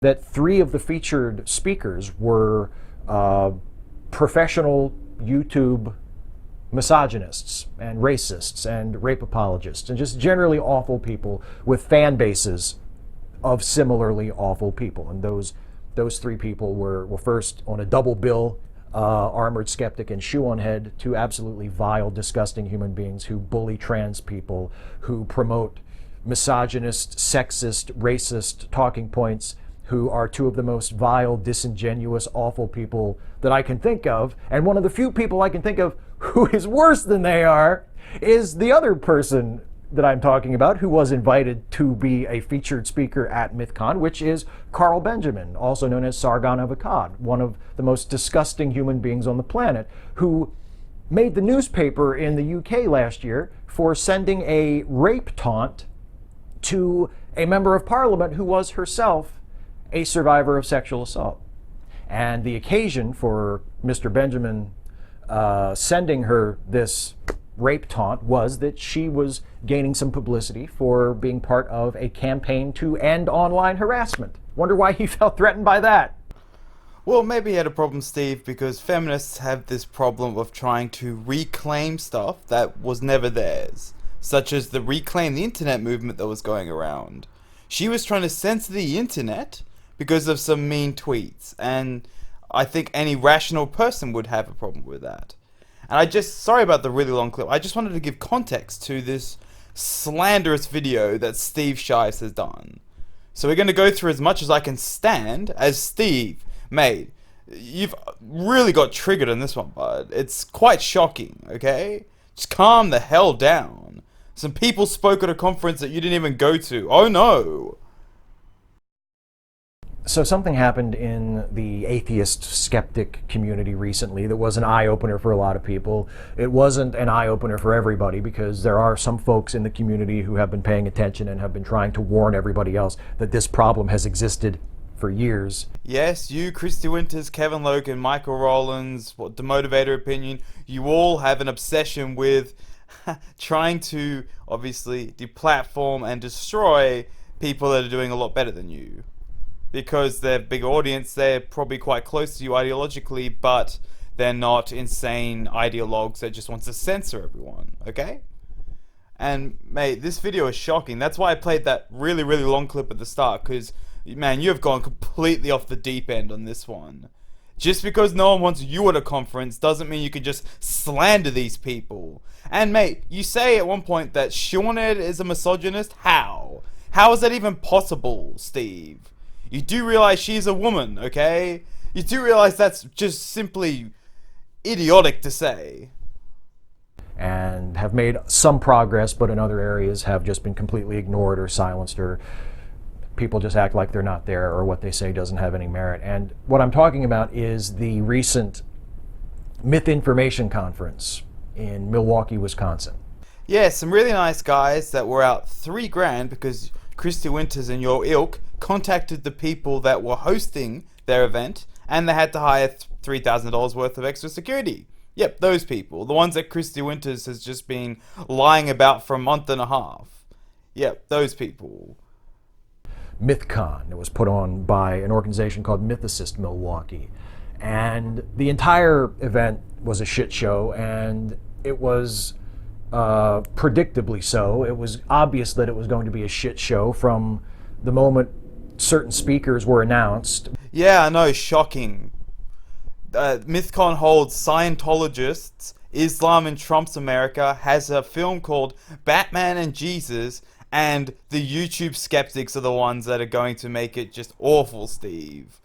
that three of the featured speakers were professional YouTube misogynists and racists and rape apologists and just generally awful people with fan bases of similarly awful people. And those three people were first on a double bill, Armored Skeptic and Shoe on Head, two absolutely vile, disgusting human beings who bully trans people, who promote misogynist, sexist, racist talking points, who are two of the most vile, disingenuous, awful people that I can think of. And one of the few people I can think of who is worse than they are is the other person that I'm talking about, who was invited to be a featured speaker at MythCon, which is Carl Benjamin, also known as Sargon of Akkad, one of the most disgusting human beings on the planet, who made the newspaper in the UK last year for sending a rape taunt to a member of parliament who was herself a survivor of sexual assault. And the occasion for Mr. Benjamin sending her this rape taunt was that she was gaining some publicity for being part of a campaign to end online harassment. Wonder why he felt threatened by that. Well, maybe he had a problem, Steve, because feminists have this problem of trying to reclaim stuff that was never theirs, such as the Reclaim the Internet movement that was going around. She was trying to censor the internet because of some mean tweets, and I think any rational person would have a problem with that. And sorry about the really long clip, I just wanted to give context to this slanderous video that Steve Shives has done. So we're going to go through as much as I can stand. As Steve, mate, you've really got triggered on this one, bud. It's quite shocking, okay? Just calm the hell down. Some people spoke at a conference that you didn't even go to. Oh no! So something happened in the atheist skeptic community recently that was an eye-opener for a lot of people. It wasn't an eye-opener for everybody, because there are some folks in the community who have been paying attention and have been trying to warn everybody else that this problem has existed for years. Yes, you, Christy Winters, Kevin Logan, Michael Rollins, The Motivator Opinion, you all have an obsession with trying to, obviously, deplatform and destroy people that are doing a lot better than you. Because they're a big audience, they're probably quite close to you ideologically, but they're not insane ideologues that just want to censor everyone, okay? And, mate, this video is shocking. That's why I played that really, really long clip at the start, because, man, you have gone completely off the deep end on this one. Just because no one wants you at a conference doesn't mean you can just slander these people. And, mate, you say at one point that Seaned is a misogynist? How? How is that even possible, Steve? You do realize she's a woman, okay? You do realize that's just simply idiotic to say. And have made some progress, but in other areas have just been completely ignored or silenced, or people just act like they're not there, or what they say doesn't have any merit. And what I'm talking about is the recent Myth Information Conference in Milwaukee, Wisconsin. Yeah, some really nice guys that were out $3,000 because Christy Winters and your ilk contacted the people that were hosting their event, and they had to hire $3,000 worth of extra security. Yep, those people. The ones that Christy Winters has just been lying about for a month and a half. Yep, those people. MythCon. It was put on by an organization called Mythicist Milwaukee. And the entire event was a shit show, and it was predictably so. It was obvious that it was going to be a shit show from the moment certain speakers were announced. Yeah, I know, shocking. MythCon holds Scientologists, Islam in Trump's America, has a film called Batman and Jesus, and the YouTube skeptics are the ones that are going to make it just awful, Steve.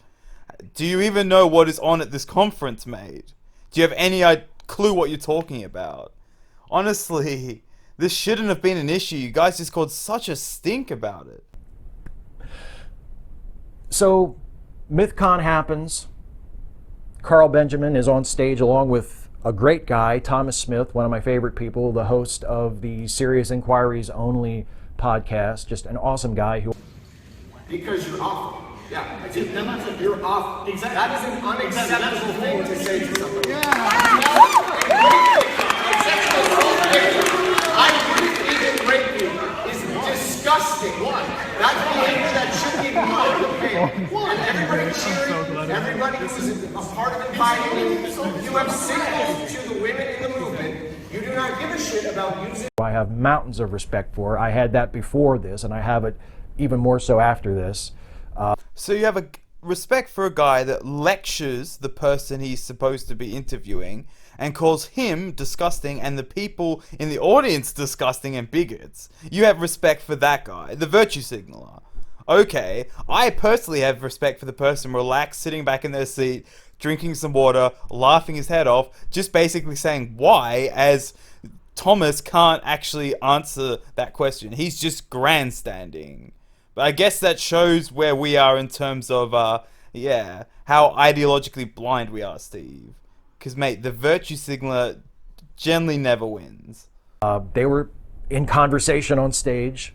Do you even know what is on at this conference, mate? Do you have any clue what you're talking about? Honestly, this shouldn't have been an issue. You guys just caused such a stink about it. So, MythCon happens. Carl Benjamin is on stage along with a great guy, Thomas Smith, one of my favorite people, the host of the Serious Inquiries Only podcast, just an awesome guy who... Because you're awful. Yeah, you're off. Exactly. That is an unacceptable thing to say to somebody. I wouldn't even rape you. Is disgusting. disgusting. That's behavior that should be mocked. And everybody cheering, everybody who's a part of inviting you have signaled to the women in the movement, you do not give a shit about using. I have mountains of respect for. I had that before this, and I have it even more so after this. So you have a respect for a guy that lectures the person he's supposed to be interviewing and calls him disgusting and the people in the audience disgusting and bigots. You have respect for that guy, the virtue signaler. Okay, I personally have respect for the person relaxed, sitting back in their seat, drinking some water, laughing his head off, just basically saying why, as Thomas can't actually answer that question. He's just grandstanding. But I guess that shows where we are in terms of, how ideologically blind we are, Steve. Because, mate, the virtue signaler generally never wins. They were in conversation on stage.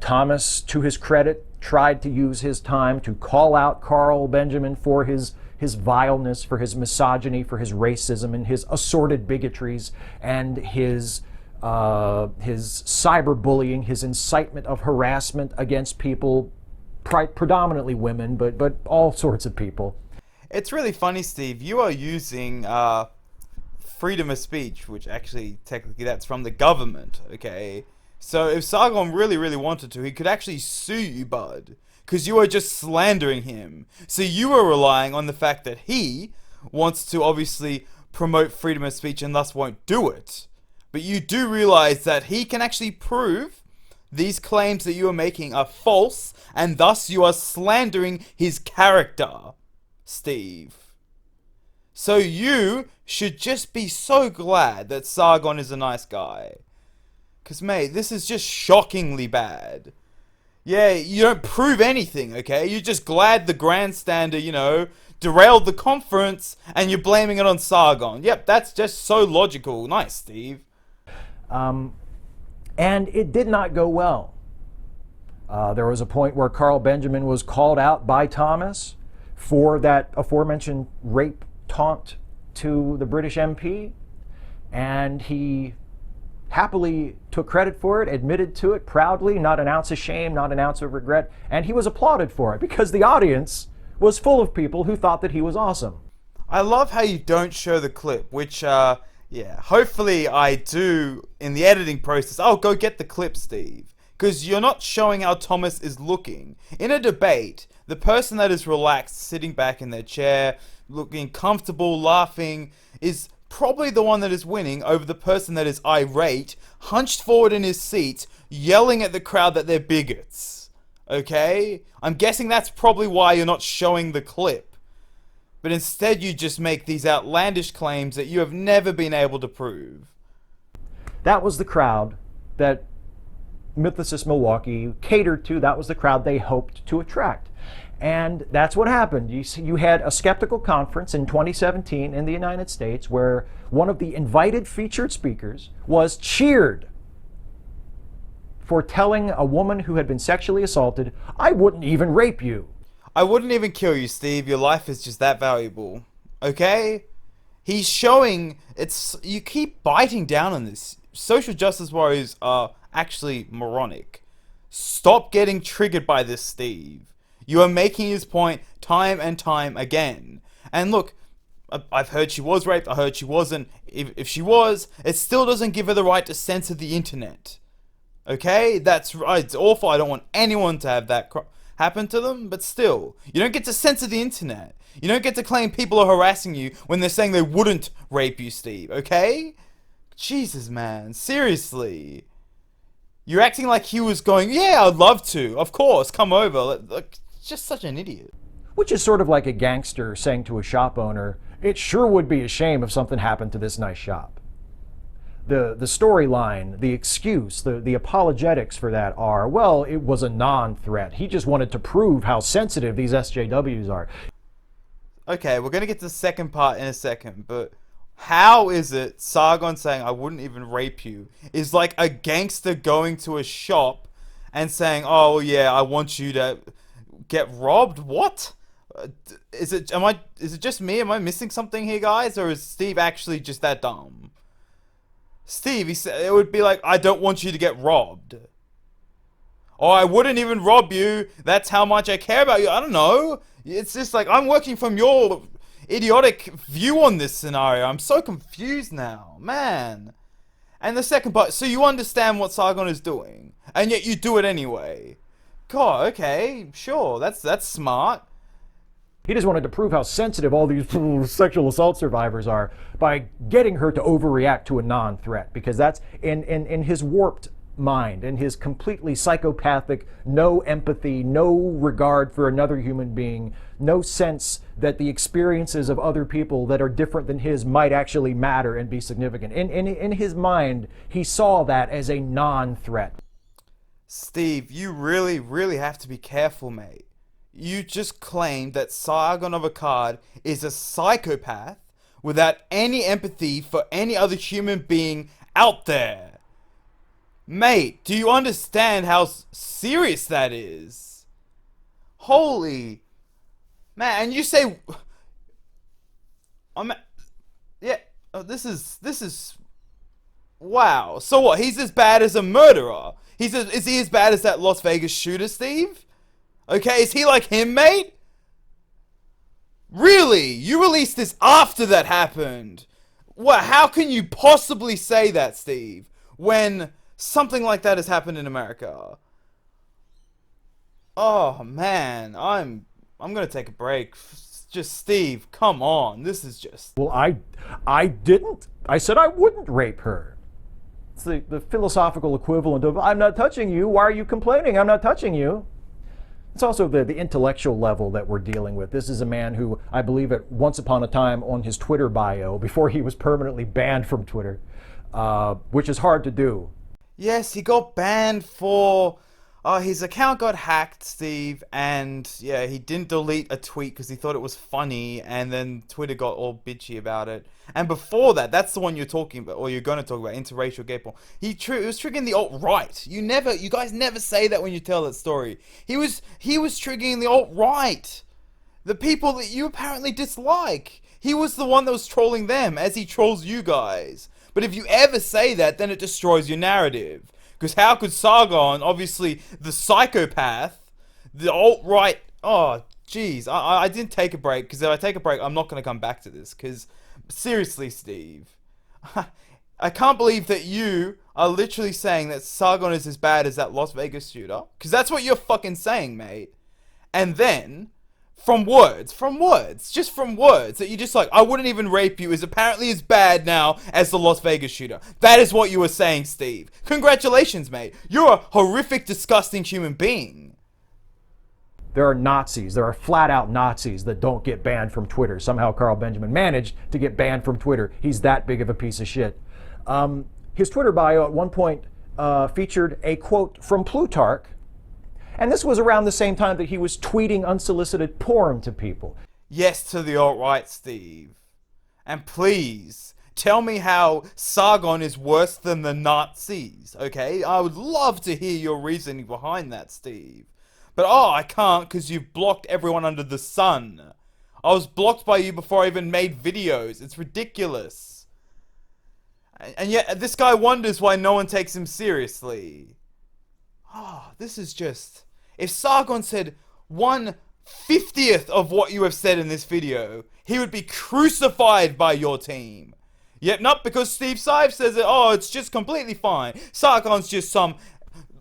Thomas, to his credit, tried to use his time to call out Carl Benjamin for his vileness, for his misogyny, for his racism, and his assorted bigotries, and his cyberbullying, his incitement of harassment against people, predominantly women, but all sorts of people. It's really funny, Steve. You are using freedom of speech, which actually, technically, that's from the government, okay? So if Sargon really, really wanted to, he could actually sue you, bud. Because you are just slandering him. So you are relying on the fact that he wants to obviously promote freedom of speech and thus won't do it. But you do realize that he can actually prove these claims that you are making are false, and thus you are slandering his character, Steve. So you should just be so glad that Sargon is a nice guy. Because, mate, this is just shockingly bad. Yeah, you don't prove anything, okay? You're just glad the grandstander, derailed the conference, and you're blaming it on Sargon. Yep, that's just so logical. Nice, Steve. And it did not go well. There was a point where Carl Benjamin was called out by Thomas for that aforementioned rape taunt to the British MP, and he happily took credit for it, admitted to it proudly, not an ounce of shame, not an ounce of regret, and he was applauded for it because the audience was full of people who thought that he was awesome. I love how you don't show the clip, which, hopefully I do in the editing process. I'll go get the clip, Steve, because you're not showing how Thomas is looking. In a debate, the person that is relaxed, sitting back in their chair, looking comfortable, laughing, is probably the one that is winning over the person that is irate, hunched forward in his seat, yelling at the crowd that they're bigots. Okay? I'm guessing that's probably why you're not showing the clip. But instead you just make these outlandish claims that you have never been able to prove. That was the crowd that Mythicist Milwaukee catered to. That was the crowd they hoped to attract. And that's what happened. You had a skeptical conference in 2017 in the United States where one of the invited featured speakers was cheered for telling a woman who had been sexually assaulted, "I wouldn't even rape you." I wouldn't even kill you, Steve. Your life is just that valuable. Okay? He's showing you keep biting down on this. Social justice warriors are actually moronic. Stop getting triggered by this, Steve. You are making his point time and time again. And look, I've heard she was raped. I heard she wasn't. If she was, it still doesn't give her the right to censor the internet. Okay? That's right. It's awful. I don't want anyone to have that happen to them. But still, you don't get to censor the internet. You don't get to claim people are harassing you when they're saying they wouldn't rape you, Steve. Okay? Jesus, man. Seriously. You're acting like he was going, yeah, I'd love to. Of course. Come over. Like, just such an idiot. Which is sort of like a gangster saying to a shop owner, "It sure would be a shame if something happened to this nice shop." The storyline, the excuse, the apologetics for that are, well, it was a non-threat. He just wanted to prove how sensitive these SJWs are. Okay, we're going to get to the second part in a second, but how is it Sargon saying, "I wouldn't even rape you," is like a gangster going to a shop and saying, "Oh, yeah, I want you to get robbed"? What? Is it just me? Am I missing something here, guys? Or is Steve actually just that dumb? Steve, he said it would be like, "I don't want you to get robbed." Or I wouldn't even rob you. That's how much I care about you. I don't know. It's just like, I'm working from your idiotic view on this scenario. I'm so confused now. Man. And the second part, so you understand what Sargon is doing, and yet you do it anyway. God, okay, sure, that's smart. He just wanted to prove how sensitive all these sexual assault survivors are by getting her to overreact to a non-threat, because that's in his warped mind, in his completely psychopathic, no empathy, no regard for another human being, no sense that the experiences of other people that are different than his might actually matter and be significant. In his mind, he saw that as a non-threat. Steve, you really, really have to be careful, mate. You just claimed that Sargon of Akkad is a psychopath without any empathy for any other human being out there. Mate, do you understand how serious that is? Holy... Man, and you say... Yeah, this is... Wow. So what, he's as bad as a murderer? Is he as bad as that Las Vegas shooter, Steve? Okay, is he like him, mate? Really? You released this after that happened? What? How can you possibly say that, Steve, when something like that has happened in America? Oh man, I'm gonna take a break. Just Steve, come on. This is just... Well, I didn't. I said I wouldn't rape her. It's the philosophical equivalent of, I'm not touching you. Why are you complaining? I'm not touching you. It's also the intellectual level that we're dealing with. This is a man who, I believe at once upon a time on his Twitter bio, before he was permanently banned from Twitter, which is hard to do. Yes, he got banned for... his account got hacked, Steve, and yeah, he didn't delete a tweet because he thought it was funny, and then Twitter got all bitchy about it. And before that, that's the one you're talking about, or you're going to talk about, interracial gay porn. It was triggering the alt-right. You guys never say that when you tell that story. He was triggering the alt-right. The people that you apparently dislike. He was the one that was trolling them, as he trolls you guys. But if you ever say that, then it destroys your narrative. Because how could Sargon, obviously the psychopath, the alt-right... Oh, jeez. I didn't take a break, because if I take a break, I'm not going to come back to this. Because, seriously, Steve, I can't believe that you are literally saying that Sargon is as bad as that Las Vegas shooter. Because that's what you're fucking saying, mate. And then... From words, just from words, that you just like, I wouldn't even rape you, is apparently as bad now as the Las Vegas shooter. That is what you were saying, Steve. Congratulations, mate. You're a horrific, disgusting human being. There are Nazis, there are flat-out Nazis that don't get banned from Twitter. Somehow Carl Benjamin managed to get banned from Twitter. He's that big of a piece of shit. His Twitter bio at one point featured a quote from Plutarch. And this was around the same time that he was tweeting unsolicited porn to people. Yes to the alt-right, Steve. And please, tell me how Sargon is worse than the Nazis, okay? I would love to hear your reasoning behind that, Steve. But I can't, because you've blocked everyone under the sun. I was blocked by you before I even made videos. It's ridiculous. And yet, this guy wonders why no one takes him seriously. This is just... If Sargon said 1/50th of what you have said in this video, he would be crucified by your team. Yet not, because Steve Sive says it, it's just completely fine. Sargon's just some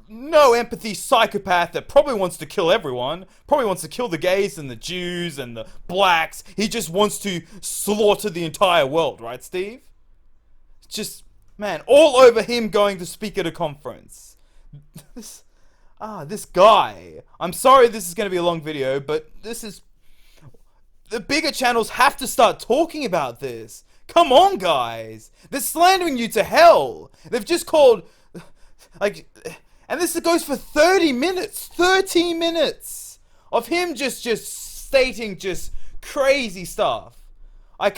no empathy psychopath that probably wants to kill everyone. Probably wants to kill the gays and the Jews and the blacks. He just wants to slaughter the entire world, right, Steve? Just, man, all over him going to speak at a conference. This guy. I'm sorry this is going to be a long video, but this is... The bigger channels have to start talking about this. Come on, guys. They're slandering you to hell. They've just called... And this goes for 30 minutes. 30 minutes of him just stating just crazy stuff. I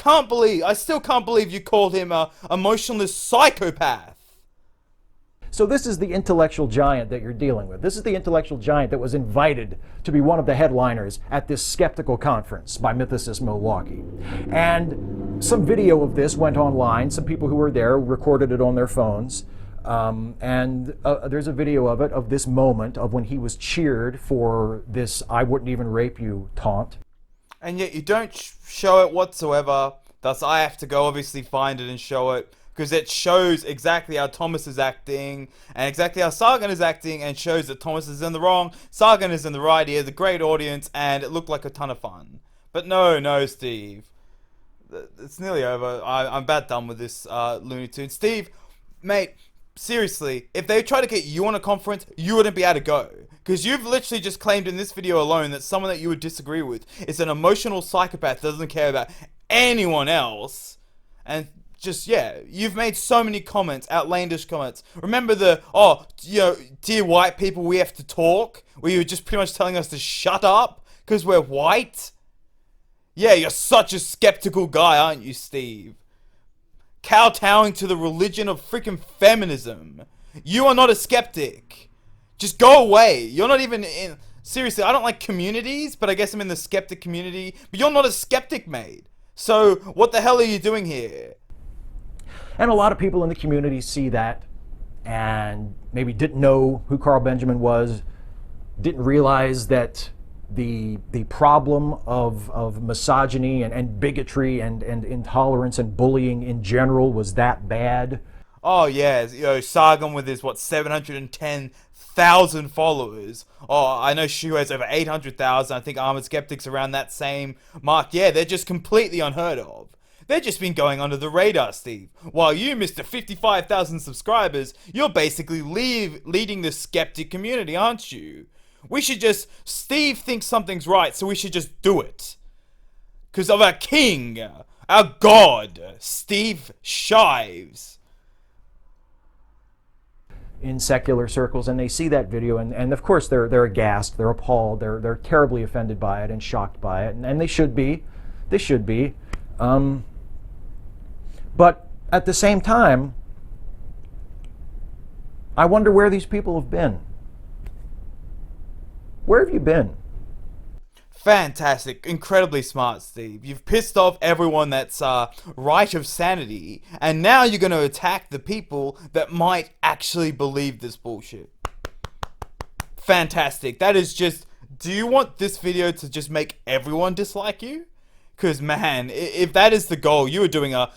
still can't believe you called him a emotionless psychopath. So this is the intellectual giant that you're dealing with. This is the intellectual giant that was invited to be one of the headliners at this skeptical conference by Mythicist Milwaukee. And some video of this went online. Some people who were there recorded it on their phones. And there's a video of it, of this moment of when he was cheered for this "I wouldn't even rape you" taunt. And yet you don't show it whatsoever. Thus, I have to go obviously find it and show it, because it shows exactly how Thomas is acting and exactly how Sagan is acting, and shows that Thomas is in the wrong, Sagan is in the right. He has a great audience, and it looked like a ton of fun. But no, Steve. It's nearly over. I'm about done with this Looney Tunes. Steve, mate, seriously, if they tried to get you on a conference, you wouldn't be able to go. Because you've literally just claimed in this video alone that someone that you would disagree with is an emotional psychopath that doesn't care about anyone else. And just, yeah, you've made so many comments, outlandish comments. Remember the, dear white people, we have to talk? Where you were just pretty much telling us to shut up because we're white? Yeah, you're such a skeptical guy, aren't you, Steve? Kowtowing to the religion of freaking feminism. You are not a skeptic. Just go away. You're not even in... Seriously, I don't like communities, but I guess I'm in the skeptic community. But you're not a skeptic, mate. So, what the hell are you doing here? And a lot of people in the community see that and maybe didn't know who Carl Benjamin was, didn't realize that the problem of misogyny and bigotry and intolerance and bullying in general was that bad. Oh yeah, Sagan with his 710,000 followers. Oh, I know Shu has over 800,000. I think Armored Skeptic's around that same mark. Yeah, they're just completely unheard of. They've just been going under the radar, Steve. While you, Mr. 55,000 subscribers, you're basically leading the skeptic community, aren't you? We should just... Steve thinks something's right, so we should just do it. Because of our king, our god, Steve Shives. In secular circles, and they see that video, and of course they're aghast, they're appalled, they're terribly offended by it and shocked by it, and they should be. They should be. But at the same time, I wonder where these people have been. Where have you been? Fantastic. Incredibly smart, Steve. You've pissed off everyone that's right of sanity, and now you're going to attack the people that might actually believe this bullshit. Fantastic. That is just... Do you want this video to just make everyone dislike you? Because, man, if that is the goal, you are doing a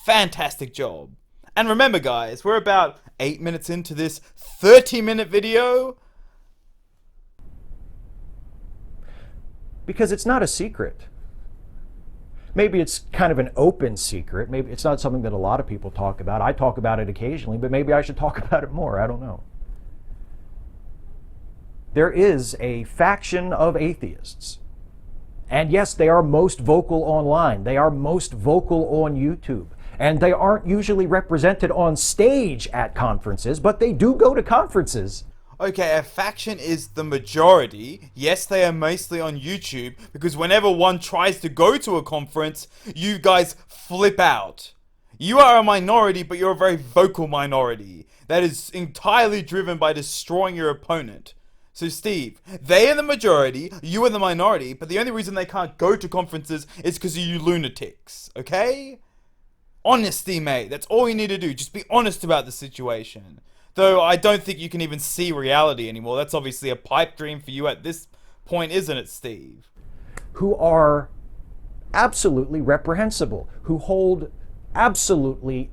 fantastic job. And remember, guys, we're about 8 minutes into this 30-minute video. Because it's not a secret. Maybe it's kind of an open secret. Maybe it's not something that a lot of people talk about. I talk about it occasionally, but maybe I should talk about it more. I don't know. There is a faction of atheists. And yes, they are most vocal online. They are most vocal on YouTube. And they aren't usually represented on stage at conferences, but they do go to conferences. Okay, a faction is the majority. Yes, they are mostly on YouTube, because whenever one tries to go to a conference, you guys flip out. You are a minority, but you're a very vocal minority. That is entirely driven by destroying your opponent. So Steve, they are the majority, you are the minority, but the only reason they can't go to conferences is because of you lunatics, okay? Honesty, mate. That's all you need to do. Just be honest about the situation. Though I don't think you can even see reality anymore. That's obviously a pipe dream for you at this point, isn't it, Steve? Who are absolutely reprehensible, who hold absolutely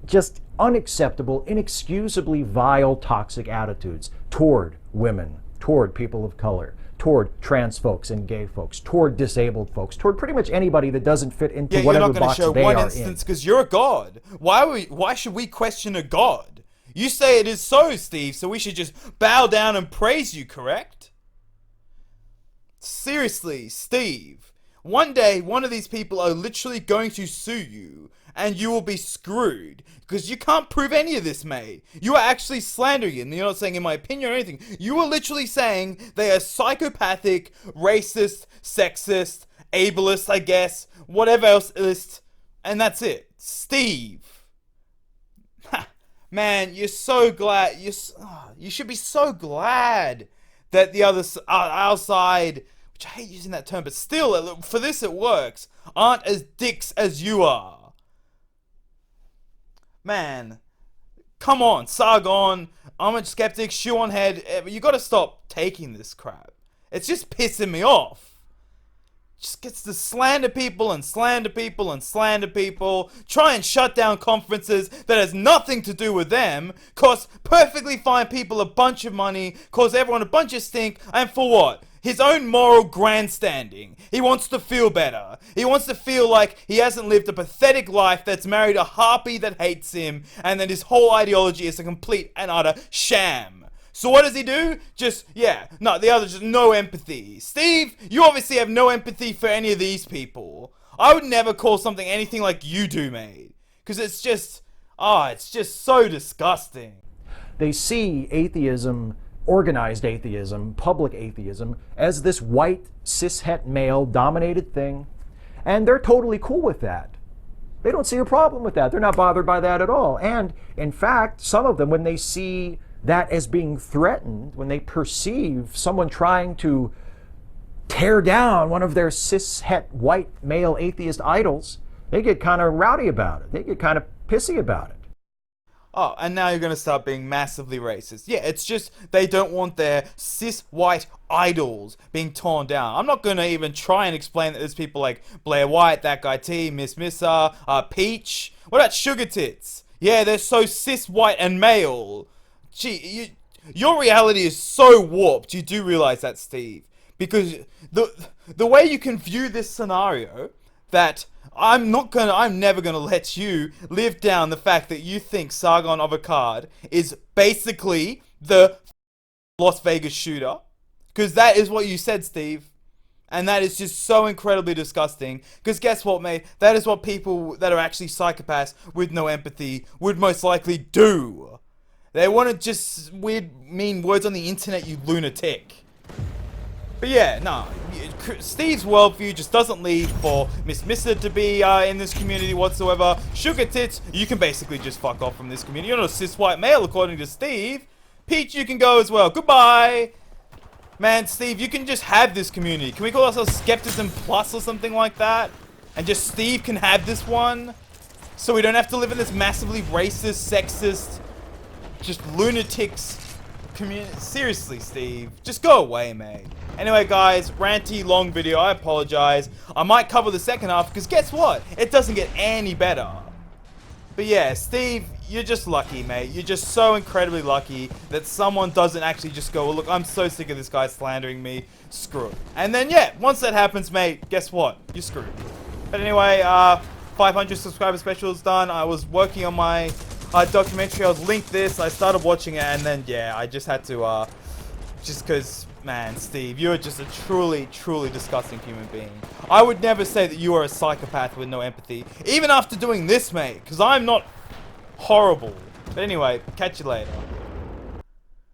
just unacceptable, inexcusably vile, toxic attitudes toward women, toward people of color, toward trans folks and gay folks, toward disabled folks, toward pretty much anybody that doesn't fit into whatever box they are in. You're not going to show one instance because you're a god. Why should we question a god? You say it is so, Steve, so we should just bow down and praise you, correct? Seriously, Steve. One day, one of these people are literally going to sue you, and you will be screwed, because you can't prove any of this, mate. You are actually slandering, and you're not saying in my opinion or anything. You are literally saying they are psychopathic, racist, sexist, ableist, I guess, whatever else is, and that's it. Steve. Man, you're so glad. You should be so glad that the other our side, which I hate using that term, but still, for this it works, aren't as dicks as you are. Man, come on, Sargon, I'm a skeptic, shoe on head, you gotta stop taking this crap. It's just pissing me off. Just gets to slander people and slander people and slander people, try and shut down conferences that has nothing to do with them, cost perfectly fine people a bunch of money, cause everyone a bunch of stink, and for what? His own moral grandstanding. He wants to feel better. He wants to feel like he hasn't lived a pathetic life that's married a harpy that hates him, and that his whole ideology is a complete and utter sham. So what does he do? Just, the other, just no empathy. Steve, you obviously have no empathy for any of these people. I would never call something anything like you do, mate. Because it's just so disgusting. They see atheism, organized atheism, public atheism, as this white, cishet male dominated thing, and they're totally cool with that. They don't see a problem with that. They're not bothered by that at all. And in fact, some of them, when they see that as being threatened, when they perceive someone trying to tear down one of their cishet white male atheist idols, they get kind of rowdy about it. They get kind of pissy about it. Oh, and now you're going to start being massively racist. Yeah, it's just they don't want their cis white idols being torn down. I'm not going to even try and explain that there's people like Blair White, That Guy T, Miss Missa, Peach. What about Sugar Tits? Yeah, they're so cis white and male. Gee, your reality is so warped. You do realize that, Steve, because the way you can view this scenario, that I'm never gonna let you live down the fact that you think Sargon of Akkad is basically the Las Vegas shooter, because that is what you said, Steve. And that is just so incredibly disgusting. Because guess what, mate? That is what people that are actually psychopaths with no empathy would most likely do. They want to just mean words on the internet, you lunatic. But yeah, no. Steve's worldview just doesn't lead for Miss Missa to be in this community whatsoever. Sugar Tits, you can basically just fuck off from this community. You're not a cis white male, according to Steve. Peach, you can go as well. Goodbye. Man, Steve, you can just have this community. Can we call ourselves Skepticism Plus or something like that? And just Steve can have this one? So we don't have to live in this massively racist, sexist, just lunatics community. Seriously, Steve, just go away, mate. Anyway, guys, ranty, long video. I apologize. I might cover the second half because guess what? It doesn't get any better. But yeah, Steve, you're just lucky, mate. You're just so incredibly lucky that someone doesn't actually just go, well, look, I'm so sick of this guy slandering me. Screw it. And then, yeah, once that happens, mate, guess what? You're screwed. But anyway, 500 subscriber special is done. I was working on my documentary. I was linked this. I started watching it, and then, yeah, I just had to, just because, man, Steve, you're just a truly, truly disgusting human being. I would never say that you are a psychopath with no empathy, even after doing this, mate, because I'm not horrible. But anyway, catch you later.